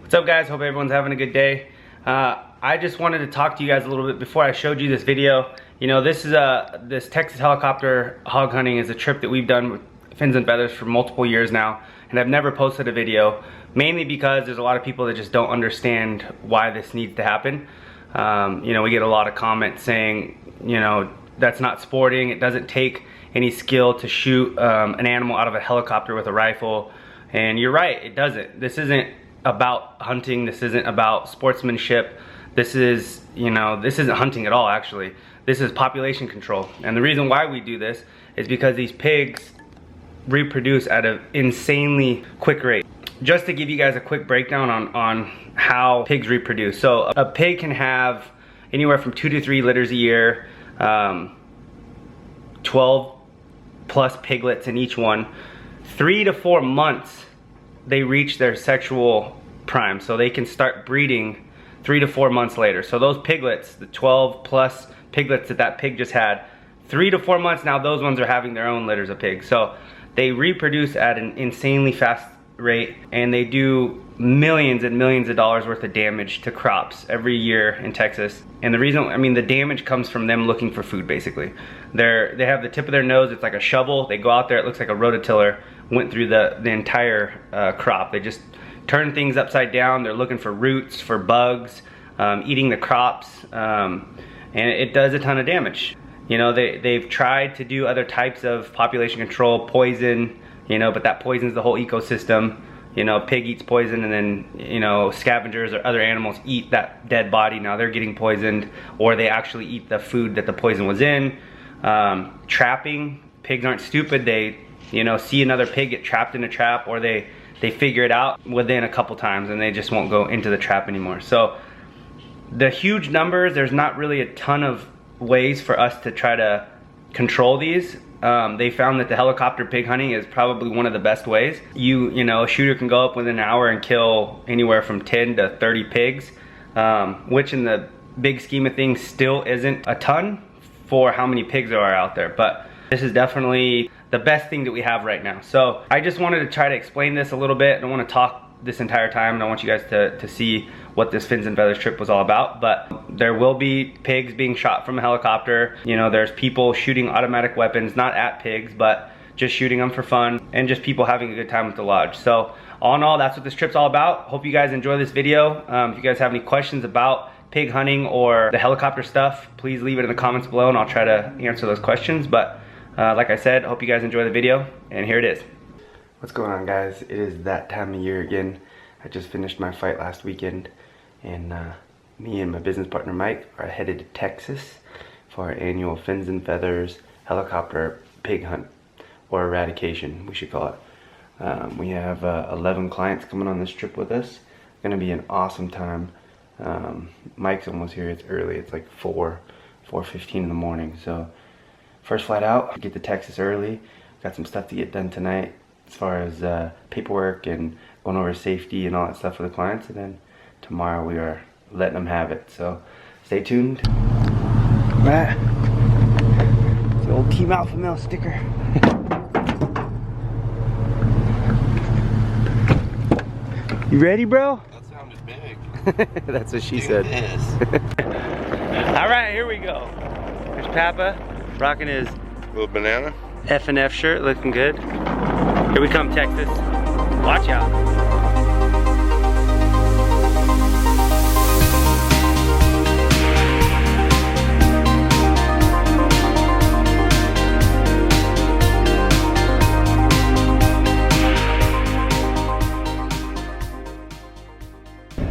What's up, guys? Hope everyone's having a good day. I just wanted to talk to you guys a little bit before I showed you this video. You know, this Texas helicopter hog hunting is a trip that we've done with Finz and Featherz for multiple years now, and I've never posted a video, mainly because there's a lot of people that just don't understand why this needs to happen. You know, we get a lot of comments saying, you know, that's not sporting, it doesn't take any skill to shoot an animal out of a helicopter with a rifle. And you're right, it doesn't. This isn't about hunting, this isn't about sportsmanship. This is, you know, this isn't hunting at all, actually. This is population control. And the reason why we do this is because these pigs reproduce at an insanely quick rate. Just to give you guys a quick breakdown on how pigs reproduce. So a pig can have anywhere from 2 to 3 litters a year, 12 plus piglets in each one. 3 to 4 months they reach their sexual prime, so they can start breeding 3 to 4 months later. So those piglets, the 12 plus piglets that pig just had, 3 to 4 months now, those ones are having their own litters of pigs. So they reproduce at an insanely fast rate, and they do millions and millions of dollars worth of damage to crops every year in Texas. And the reason, I mean, the damage comes from them looking for food, basically. They have the tip of their nose, it's like a shovel. They go out there, it looks like a rototiller went through the entire crop. They just turn things upside down. They're looking for roots, for bugs, eating the crops, and it does a ton of damage. You know, they've tried to do other types of population control, poison, you know, but that poisons the whole ecosystem. You know, pig eats poison, and then, you know, scavengers or other animals eat that dead body. Now they're getting poisoned, or they actually eat the food that the poison was in. Trapping, pigs aren't stupid. They, you know, see another pig get trapped in a trap, or they figure it out within a couple times, and they just won't go into the trap anymore. So the huge numbers, there's not really a ton of ways for us to try to control these. They found that the helicopter pig hunting is probably one of the best ways. You know, a shooter can go up within an hour and kill anywhere from 10 to 30 pigs, which in the big scheme of things still isn't a ton for how many pigs there are out there. But this is definitely the best thing that we have right now. So I just wanted to try to explain this a little bit. I don't want to talk this entire time, and I want you guys to see what this Finz and Featherz trip was all about. But there will be pigs being shot from a helicopter. You know, there's people shooting automatic weapons, not at pigs, but just shooting them for fun, and just people having a good time at the lodge. So all in all, that's what this trip's all about. Hope you guys enjoy this video. If you guys have any questions about pig hunting or the helicopter stuff, please leave it in the comments below, and I'll try to answer those questions. But like I said, hope you guys enjoy the video, and here it is. What's going on, guys? It is that time of year again. I just finished my fight last weekend, and me and my business partner Mike are headed to Texas for our annual Finz and Featherz helicopter pig hunt, or eradication, we should call it. We have 11 clients coming on this trip with us. It's gonna be an awesome time. Mike's almost here. It's early. It's like 4:15 in the morning. So first flight out, get to Texas early. Got some stuff to get done tonight as far as paperwork and going over safety and all that stuff for the clients. And then tomorrow we are letting them have it. So stay tuned. Right. It's the old Team Alpha Male sticker. You ready, bro? That sounded big. That's what she said. Alright, here we go. There's Papa rocking his Little banana. F&F shirt, looking good. Here we come, Texas. Watch out.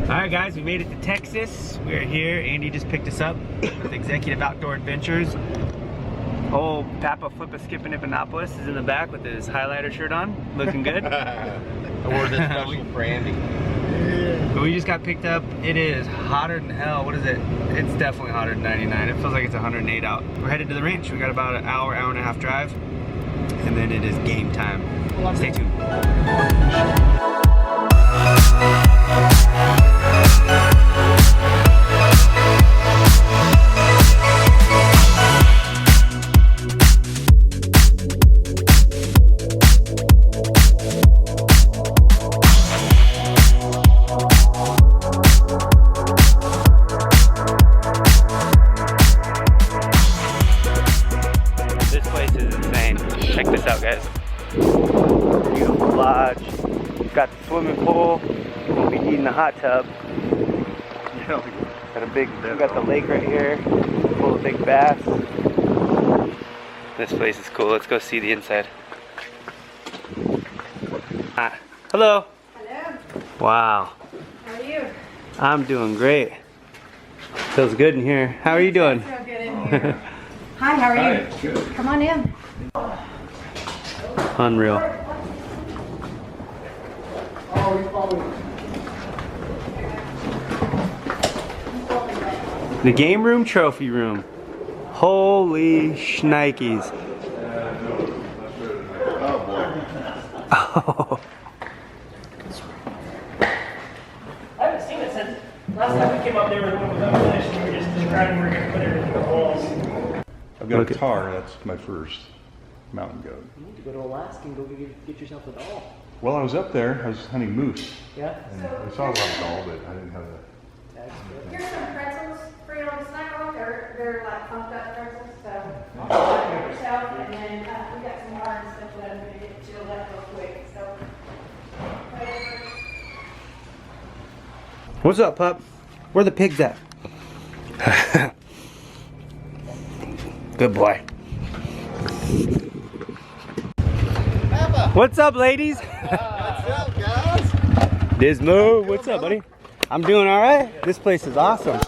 Alright guys, we made it to Texas. We are here. Andy just picked us up with Executive Outdoor Adventures. Old Papa Flippa Skippin' Ipanopolis is in the back with his highlighter shirt on, looking good. I wore this special for Andy. But we just got picked up. It is hotter than hell. What is it? It's definitely hotter than 99. It feels like it's 108 out. We're headed to the ranch. We got about an hour and a half drive, and then it is game time. Stay tuned. pee in the hot tub. Got a big, we got the lake right here, full of big bass. This place is cool. Let's go see the inside. Ah, hello. Hello. Wow. How are you? I'm doing great. Feels good in here. How are you doing? Feel good in here. Hi, how are you? Good. Come on in. Unreal. The game room, trophy room. Holy shnikes. Oh boy. Oh. I haven't seen it since last time we came up there with one was unfinished. We were just describing where we're going to put everything on the walls. I've got Look a at- tar, that's my first mountain goat. You need to go to Alaska and go get yourself a doll. Well, I was up there, I was hunting moose, Yeah? and I saw a lot of doll, but I didn't have a... Here's some pretzels for you on the sidewalk. They're like pumped up pretzels, so help yourself. And then we got some water and stuff that I'm going to get chilled up real quick. So. What's up, pup? Where the pigs at? Good boy. What's up, ladies? What's up, guys? Dismo, what's up, buddy? I'm doing all right. This place is awesome.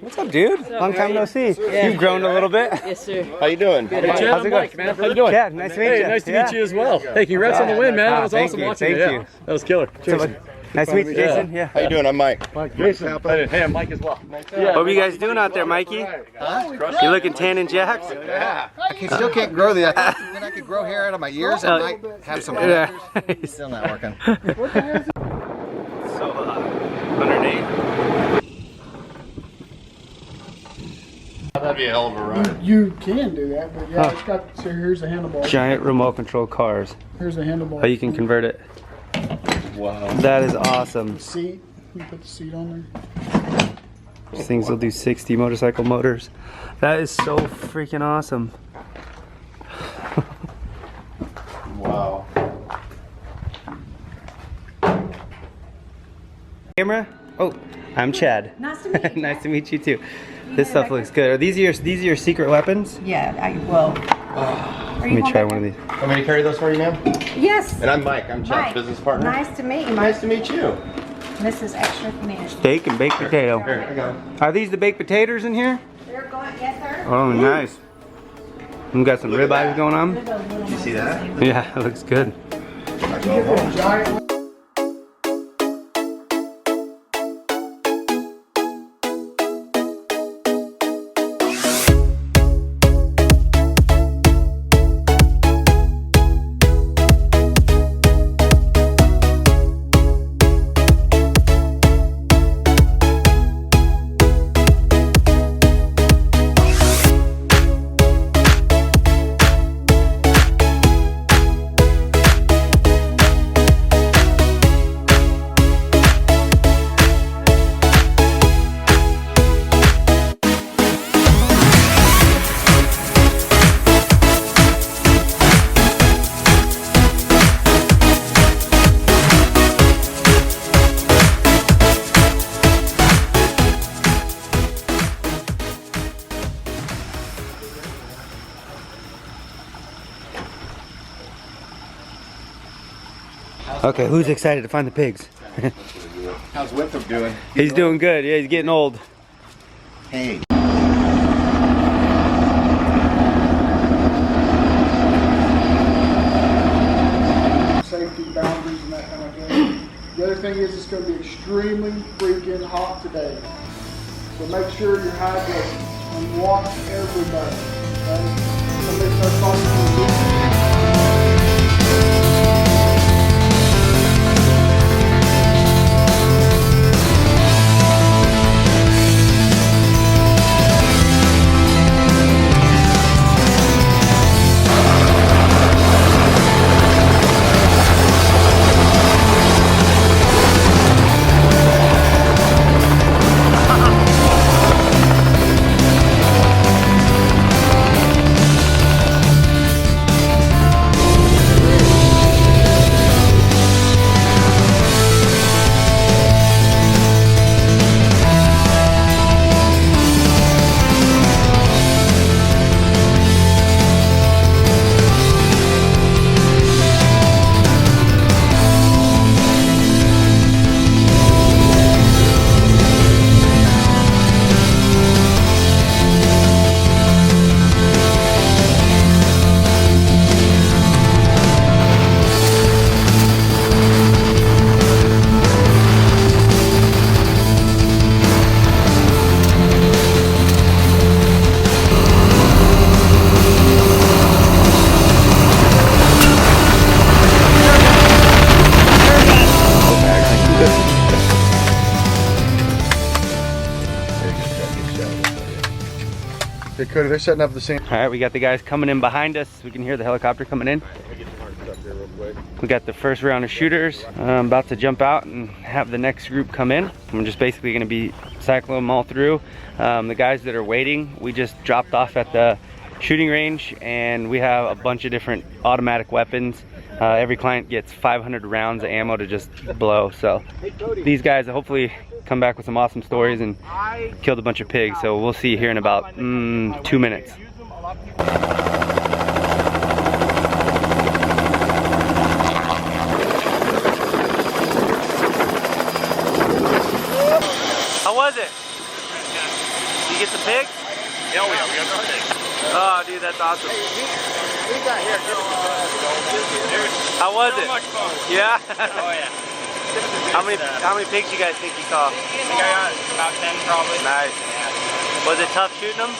What's up, dude? Long time no see. You've grown a little bit. Yes, sir. How you doing? Good. How's How's it it going? going, man? How you doing? Yeah, nice to meet you. Hey, nice to meet you as well. Hey, congrats on the win, man. That was Thank awesome you, watching thank it. you. Yeah, that was killer. Cheers. Nice to meet you, Jason. Yeah. How you doing? I'm Mike. Jason. Hey, I'm Mike as well. What are you guys doing out there, Mikey? You looking tan and jacked? Yeah. Still can't grow the. I thought that I could grow hair out of my ears and might have some. Yeah. Still not working. So 108. That'd be a hell of a ride. You can do that, but yeah, it's got. So here's the handlebar. Giant remote control cars. Here's the handlebar. Oh, you can convert it. Wow. That is awesome. Seat. You put the seat on These things will do 60 motorcycle motors. That is so freaking awesome. Wow. Camera? Oh, I'm Chad. Nice to meet you. Nice to meet you too. This stuff looks good. Are these your secret weapons? Yeah, I will. Let me try one of these. Want me to carry those for you, ma'am? Yes. And I'm Mike. I'm Chad's Mike. business partner. Nice to meet you, Nice Mike. to meet you. This is extra finished. Steak and baked potato. Here, I got 'em. Are these the baked potatoes in here? They're going, yes, sir. Oh, nice. We got some Look at ribeyes that. going on. Did You see that? Yeah, it looks good. I go home. it. Giant. Okay, who's excited to find the pigs? How's Winthrop doing? He's doing good. Yeah, he's getting old. Hey. Safety boundaries and that kind of thing. The other thing is it's going to be extremely freaking hot today. So make sure you're hydrated and watch everybody. Okay? Somebody starts talking to you. Cody, they're setting up the same. All right, we got the guys coming in behind us. We can hear the helicopter coming in. We got the first round of shooters. I'm about to jump out and have the next group come in. I'm just basically gonna be cycling them all through. The guys that are waiting, we just dropped off at the shooting range, and we have a bunch of different automatic weapons. Every client gets 500 rounds of ammo to just blow. So these guys hopefully come back with some awesome stories and killed a bunch of pigs. So we'll see you here in about 2 minutes. How was it? Did you get some pigs? Yeah, we got some pigs. Oh, dude, that's awesome. How was it? So much fun. Yeah? Oh yeah. How many pigs you guys think you saw? I think I got about 10 probably. Nice. Was it tough shooting them?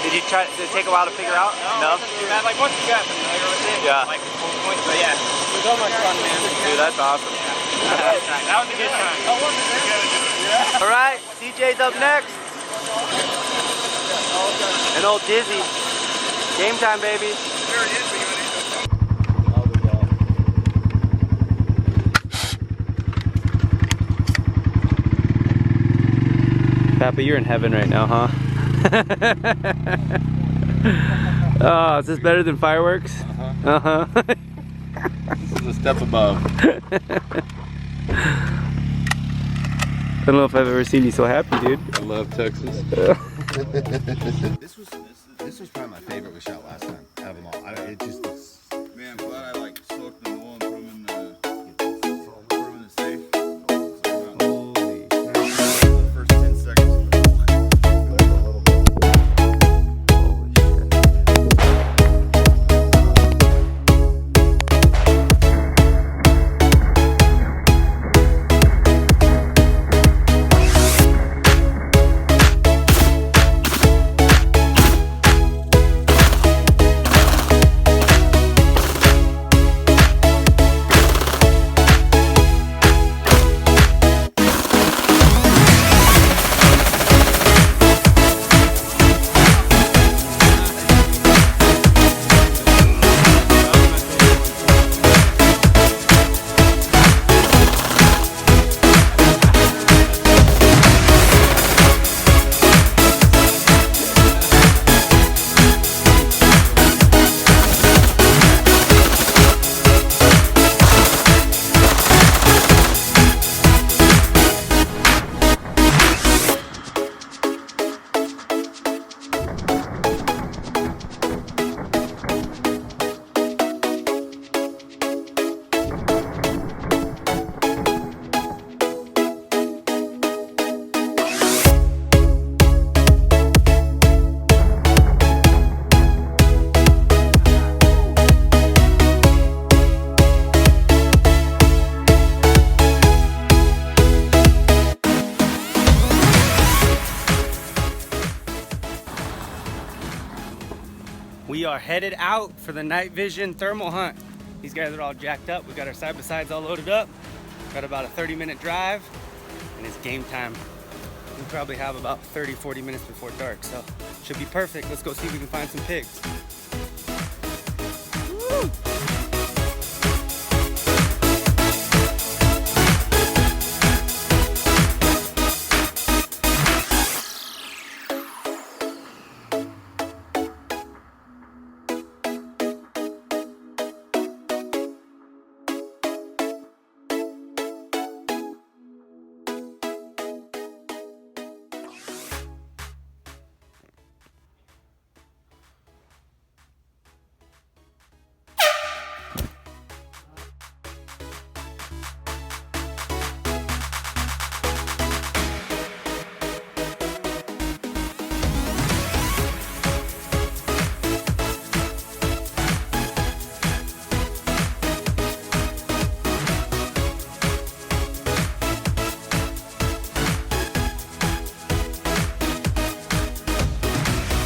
Did it take a while to figure out? No? Like once you got familiar with it, Yeah. like points, but yeah, it was so much fun, man. Dude, that's awesome. That was a good time. All right, CJ's up next. And old Dizzy. Game time, baby. Papa, you're in heaven right now, huh? Oh, is this better than fireworks? Uh-huh. This is a step above. I don't know if I've ever seen you so happy, dude. I love Texas. This was probably my favorite we shot last time out of them all. It just was... Man, I'm glad I like soaked them all and put them in the safe. Holy The first 10 seconds. We are headed out for the night vision thermal hunt. These guys are all jacked up. We got our side-by-sides all loaded up. Got about a 30-minute drive, and it's game time. We probably have about 30-40 minutes before dark, so should be perfect. Let's go see if we can find some pigs.